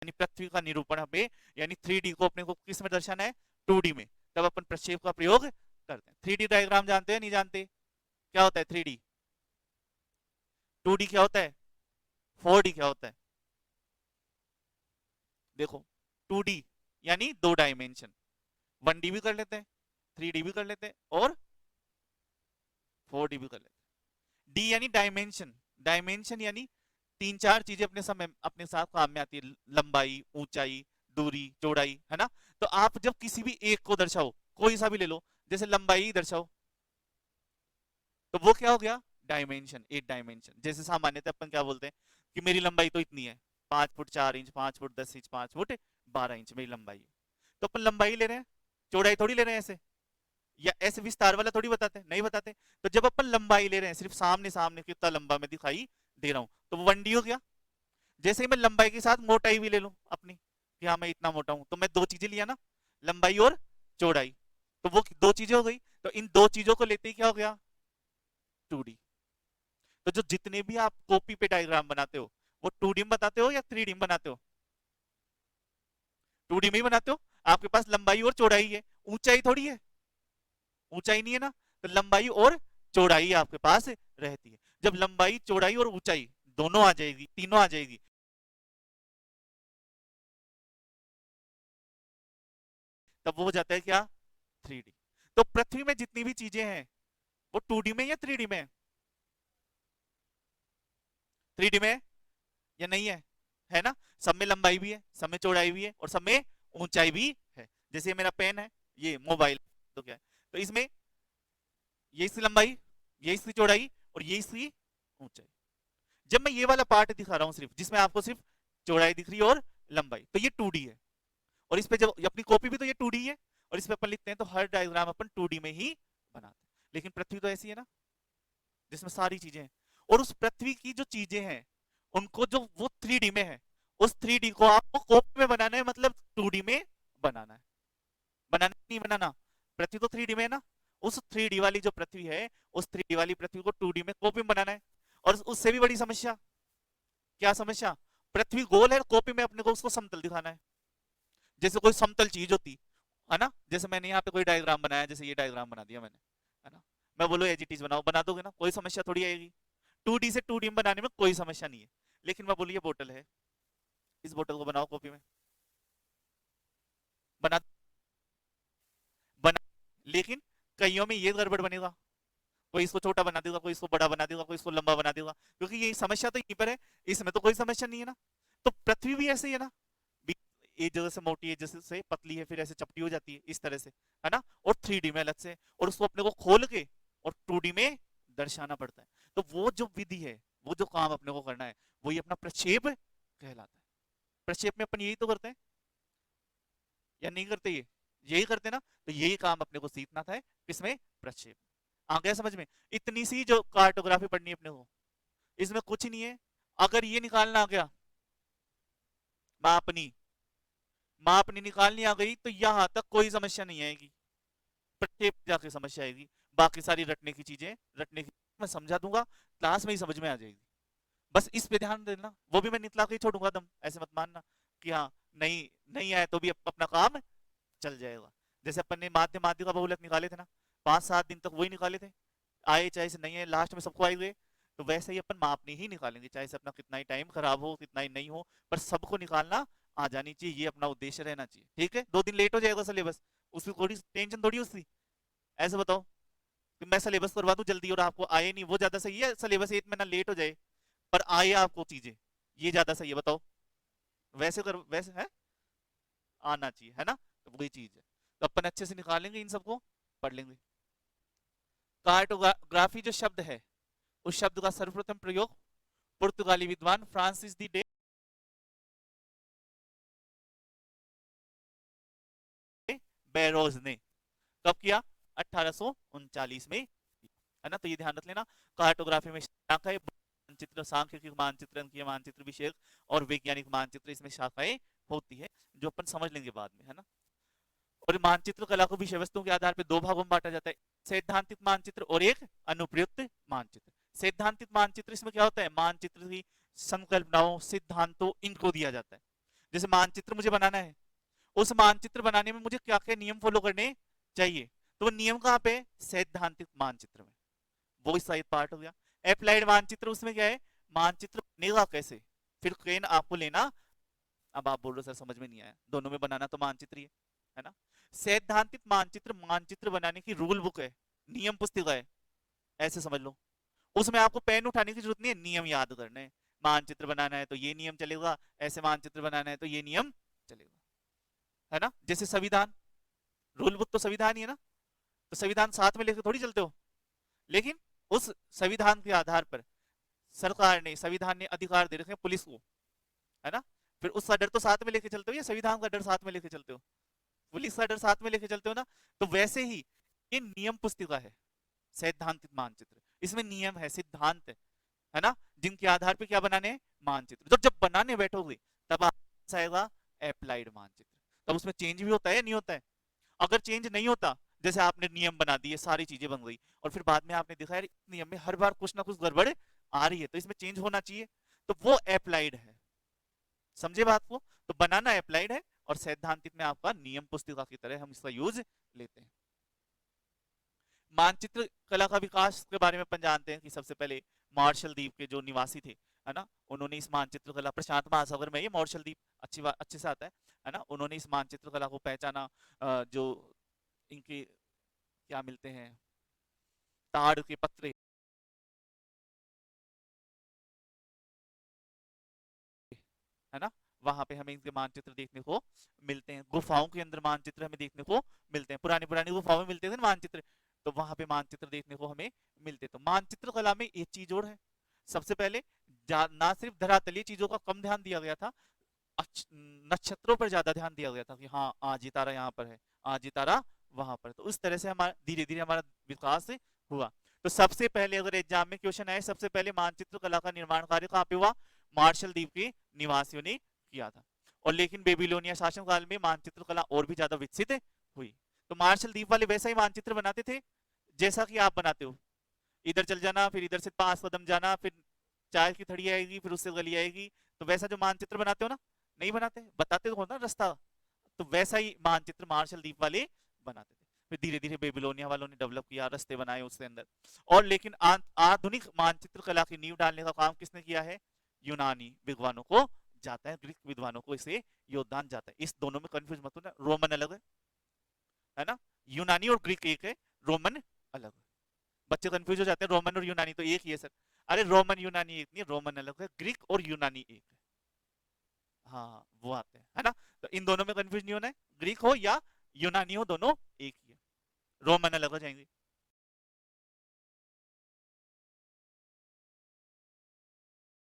यानी पृथ्वी का निरूपण हमें, यानी 3D को अपने को किस में दर्शाना है, 2D में, तब अपन प्रक्षेप का प्रयोग करते हैं। 3D डायग्राम जानते हैं नहीं जानते, क्या होता है 3D? 2D क्या होता है, 4D क्या होता है? देखो 2D यानी 2 डायमेंशन, 1D भी कर लेते हैं, 3D भी कर लेते हैं और 4D भी कर लेते हैं। डी यानी डायमेंशन, डायमेंशन यानी 3-4 चीजें अपने समय अपने साथ काम में आती है, लंबाई, ऊंचाई, दूरी, चौड़ाई, है ना। तो आप जब किसी भी एक को दर्शाओ, कोई सा भी ले लो, जैसे लंबाई ही दर्शाओ, तो वो क्या हो गया, डायमेंशन, 8 डायमेंशन। जैसे सामान्यतः अपन क्या बोलते हैं कि मेरी लंबाई तो इतनी है, 5 foot 4 inch, 5 foot 10 inch, 5 foot 12 inch मेरी लंबाई है। तो अपन लंबाई ले रहे हैं, चौड़ाई थोड़ी ले रहे हैं ऐसे, या ऐसे विस्तार वाला थोड़ी बताते, नहीं बताते। तो जब अपन लंबाई ले रहे हैं, सिर्फ सामने सामने कितना लंबा मैं दिखाई दे रहा हूं, तो वो 1D हो गया। जैसे ही मैं लंबाई के साथ मोटाई भी ले लूं अपनी, कि हाँ मैं इतना मोटा हूं, तो मैं दो चीजें लिया ना, लंबाई और चौड़ाई, तो वो दो चीजें हो गई। तो इन दो चीजों को लेते ही क्या हो गया, 2D। तो जो जितने भी आप कॉपी पे डायग्राम बनाते हो, वो 2D में बनाते हो या 3D में बनाते हो? 2D में ही बनाते हो। आपके पास लंबाई और चौड़ाई है, ऊंचाई थोड़ी है, ऊंचाई नहीं है ना। तो लंबाई और चौड़ाई आपके पास रहती है। जब लंबाई चौड़ाई और ऊंचाई दोनों आ जाएगी, तीनों आ जाएगी, तब वो हो जाता है क्या, 3D। तो पृथ्वी में जितनी भी चीजें हैं वो 2D में या 3D में है? 3D में है या नहीं है ना। सब में लंबाई भी है, सब में चौड़ाई भी है और सब में ऊंचाई भी है। जैसे मेरा पेन है, ये मोबाइल, तो क्या है, तो इसमें ये इसकी लंबाई, ये इसकी चौड़ाई और ये इसकी ऊंचाई। जब मैं ये वाला पार्ट दिखा रहा हूं सिर्फ, जिसमें आपको सिर्फ चौड़ाई दिख रही है और लंबाई, तो ये 2D है। और इस पे जब अपनी कॉपी भी तो ये 2D है, और इस पे अपन लिखते हैं तो हर डायग्राम अपन 2D में ही बनाते हैं। लेकिन पृथ्वी तो ऐसी है ना, जिसमें सारी चीजें हैं, और उस पृथ्वी की जो चीजें हैं उनको जो वो 3D में है, उस 3D को आपको कॉपी में बनाना है, मतलब 2D में बनाना है। बनाना नहीं बनाना, पृथ्वी तो 3D में है ना, उस 3D वाली जो पृथ्वी है, उस 3D वाली पृथ्वी को 2D में कॉपी में बनाना है। और उससे भी बड़ी समस्या, क्या समस्या, पृथ्वी गोल है, कॉपी में अपने को उसको समतल दिखाना है। जैसे कोई समतल चीज होती है ना, जैसे मैंने यहाँ पे कोई डायग्राम बनाया, जैसे ये डायग्राम बना दिया मैंने, है ना, मैं बोलो एज इट इज बनाओ, बना दोगे ना, कोई समस्या थोड़ी आएगी। 2D से 2D में बनाने में कोई समस्या नहीं है। लेकिन मैं बोलूँ ये बोतल है, इस बोतल को बनाओ कॉपी में, बना बना लेकिन कईयों में ये गड़बड़ बनेगा, कोई इसको छोटा बना देगा, कोई इसको बड़ा बना देगा, कोई इसको लंबा बना देगा, क्योंकि ये समस्या तो यहीं पर है, इसमें तो कोई समस्या नहीं है ना। तो पृथ्वी भी ऐसे ही है ना, एक जगह से मोटी है, जैसे से पतली है, फिर ऐसे चपटी हो जाती है इस तरह से, है ना। और 3D में अलग से, और उसको अपने को खोल के और 2D में दर्शाना पड़ता है। तो वो जो विधि है, वो जो काम अपने को करना है, वही अपना प्रक्षेप कहलाता है। प्रक्षेप में अपन यही तो करते हैं या नहीं करते, ये यही करते ना। तो यही काम अपने को सीखना था किसमें, प्रक्षेप। आ गया समझ में? इतनी सी जो कार्टोग्राफी पढ़नी है अपने को, इसमें कुछ नहीं है। अगर ये निकालना आ गया, मापनी मापनी निकालनी आ गई, तो यहां तक कोई समस्या नहीं आएगी, प्रत्येक जाके समस्या आएगी। बाकी सारी रटने की चीजें, रटने की मैं समझा दूंगा, क्लास में ही समझ में आ जाएगी। बस इस पे ध्यान देना, वो भी मैं नितला के ही छोड़ूंगा दम, ऐसे मत मानना कि हाँ नहीं नहीं आए तो भी अपना काम चल जाएगा। जैसे अपन ने माध्य माध्य का बहुलक निकाले थे ना, 5-7 दिन तक वही निकाले थे, आए चाहे से नहीं आए, लास्ट में सबको आए हुए। तो वैसे ही अपन मापनी ही निकालेंगे, चाहे से अपना कितना ही टाइम खराब हो, कितना ही नहीं हो, पर सबको निकालना आ जानी चाहिए, ये अपना उद्देश्य रहना चाहिए। ठीक है, 2 दिन लेट हो जाएगा सिलेबस, उसकी थोड़ी टेंशन थोड़ी उसकी। ऐसे बताओ कि मैं सिलेबस करवा दूं जल्दी और आपको आए नहीं, वो ज्यादा सही है, सिलेबस 1 महीना लेट हो जाए पर आए आपको चीजें, ये ज्यादा सही है? बताओ, वैसे कर वैसे है, आना चाहिए, है ना। तो वही चीज है, तो अपन अच्छे से निकालेंगे, इन सबको पढ़ लेंगे। कार्टोग्राफी जो शब्द है, उस शब्द का सर्वप्रथम प्रयोग पुर्तगाली विद्वान फ्रांसिस डी बैरोज ने कब किया, 1839 में, है ना। तो ये ध्यान रख लेना, कार्टोग्राफी में शाखाएं, मानचित्र, सांख्यिकी मानचित्रण की मानचित्र विषयक और वैज्ञानिक मानचित्र, इसमें शाखाएं होती है, जो अपन समझ लेंगे बाद में, है ना। और मानचित्र कला को विषय वस्तुओं के आधार पर 2 भागों में बांटा जाता है, सैद्धांतिक मानचित्र और एक अनुप्रयुक्त मानचित्र। सैद्धांतिक मानचित्र, इसमें क्या होता है, मानचित्र की संकल्पनाओं, सिद्धांतों, इनको दिया जाता है। जैसे मानचित्र मुझे बनाना है, उस मानचित्र बनाने में मुझे क्या क्या नियम फॉलो करने चाहिए, तो वो नियम कहाँ पे, सैद्धांतिक मानचित्र में, वो इस साइड पार्ट हो गया। अप्लाइड मानचित्र, उसमें क्या है, मानचित्र बनेगा कैसे, फिर ट्रेन आपको लेना। अब आप बोल रहे हो सर समझ में नहीं आया, दोनों में बनाना तो मानचित्र ही है ना। सैद्धांतिक मानचित्र मानचित्र बनाने की रूल बुक है, नियम पुस्तिका है, ऐसे समझ लो। उसमें आपको पेन उठाने की जरूरत नहीं है, नियम याद करने हैं। मानचित्र बनाना है तो ये नियम चलेगा, ऐसे मानचित्र बनाना है तो ये नियम चलेगा, है ना। जैसे संविधान, रूल बुक तो संविधान ही है ना, तो संविधान साथ में लेकर थोड़ी चलते हो, लेकिन उस संविधान के आधार पर सरकार ने, संविधान ने अधिकार दे रखे हैं पुलिस को, है ना। फिर उसका डर तो साथ में लेके चलते हो, या संविधान का डर साथ में लेके चलते हो, पुलिस का डर साथ में लेके चलते हो ना। तो वैसे ही ये नियम पुस्तिका है सैद्धांतिक मानचित्र, इसमें नियम है, सिद्धांत है ना, जिनके आधार पर क्या बनाने हैं, मानचित्र। जब जब बनाने बैठोगे तब आएगा अप्लाइड मानचित्र, तब उसमें चेंज भी होता है या नहीं होता है। अगर चेंज नहीं होता, जैसे आपने नियम बना दिए, सारी चीजें बन गई, और फिर बाद में आपने देखा यार नियम में हर बार कुछ ना कुछ गड़बड़ आ रही है, तो इसमें चेंज होना चाहिए, तो वो अप्लाइड है। समझे बात को, तो बनाना अप्लाइड है, और सैद्धांतिक में आपका नियम पुस्तिका की तरह हम इसका यूज लेते हैं। मानचित्र कला का विकास के बारे में अपन जानते हैं कि सबसे पहले मार्शल द्वीप के जो निवासी थे, है ना, उन्होंने इस मानचित्र कला, प्रशांत महासागर में ये मार्शल द्वीप अच्छी बात, अच्छे से आता है ना, उन्होंने इस मानचित्र कला को पहचाना। जो इनके क्या मिलते हैं, ताड़ के पत्रे, है ना, वहां पे हमें इनके मानचित्र देखने को मिलते हैं। गुफाओं के अंदर मानचित्र हमें देखने को मिलते हैं, पुरानी पुरानी गुफाओं में मिलते थे ना मानचित्र, तो वहां पे मानचित्र देखने को हमें मिलते। तो मानचित्र कला में एक चीज और है, सबसे पहले ना सिर्फ धरातलीय चीजों का कम ध्यान दिया गया था, नक्षत्रों पर ज्यादा ध्यान दिया गया था, कि हाँ आज ये तारा यहाँ पर है, आज ये तारा वहां पर, तो उस तरह से हमारा धीरे धीरे हमारा विकास हुआ। तो सबसे पहले अगर एग्जाम में क्वेश्चन आए, सबसे पहले मानचित्र कला का निर्माण कार्य कहाँ पे हुआ, मार्शल द्वीप के निवासियों ने किया था। और लेकिन बेबीलोनिया शासनकाल में मानचित्र कला और भी ज्यादा विकसित हुई। तो मार्शल द्वीप वाले वैसा ही मानचित्र बनाते थे जैसा कि आप बनाते हो, इधर चल जाना, फिर इधर से 5 कदम जाना, फिर चाय की थड़ी आएगी, फिर उससे गली आएगी, तो वैसा जो मानचित्र बनाते हो ना, नहीं बनाते, बताते तो हो ना रास्ता, तो वैसा ही मानचित्र मार्शल द्वीप वाले बनाते थे। फिर धीरे धीरे बेबीलोनिया वालों ने डेवलप किया, रास्ते बनाए उसके अंदर। और लेकिन आधुनिक मानचित्र कला की नींव डालने का काम किसने किया है, यूनानी विद्वानों को जाता है, ग्रीक विद्वानों को इसे योगदान जाता है। इस दोनों में कंफ्यूज मत होना, रोमन अलग है ना, यूनानी और ग्रीक एक है, रोमन अलग है। बच्चे कंफ्यूज हो जाते हैं, रोमन और यूनानी तो एक ही है सर, अरे रोमन यूनानी एक नहीं, रोमन अलग है, ग्रीक और यूनानी एक है। हाँ वो आते हैं, है ना, तो इन दोनों में कंफ्यूज नहीं होना है, ग्रीक हो या यूनानी हो दोनों एक ही है, रोमन अलग हो जाएंगे।